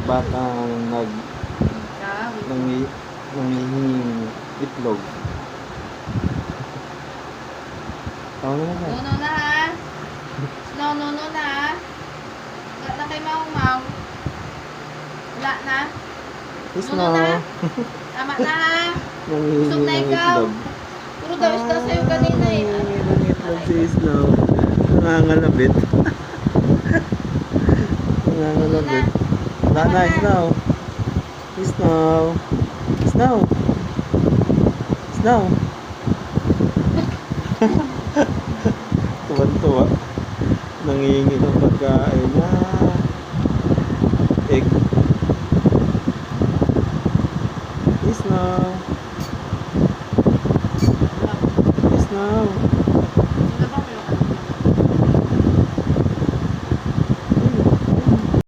batang Ikaw. nangihinging itlog. Tama naman ka. No na ha. No na ha. Wala na kay Mau. Wala na. Is No na. na. Tama na ha. Nangihinging Busog na ng ikaw. itlog. Puro daw isda sa'yo kanina eh. Nangihinging ng itlog si Isnaw. Nangangalabit. Nangangalabit. Wala na, Isnaw. Isnaw. Isnaw. Isnaw. Tuwan-tuwa. Nangihingi ng pagkain niya.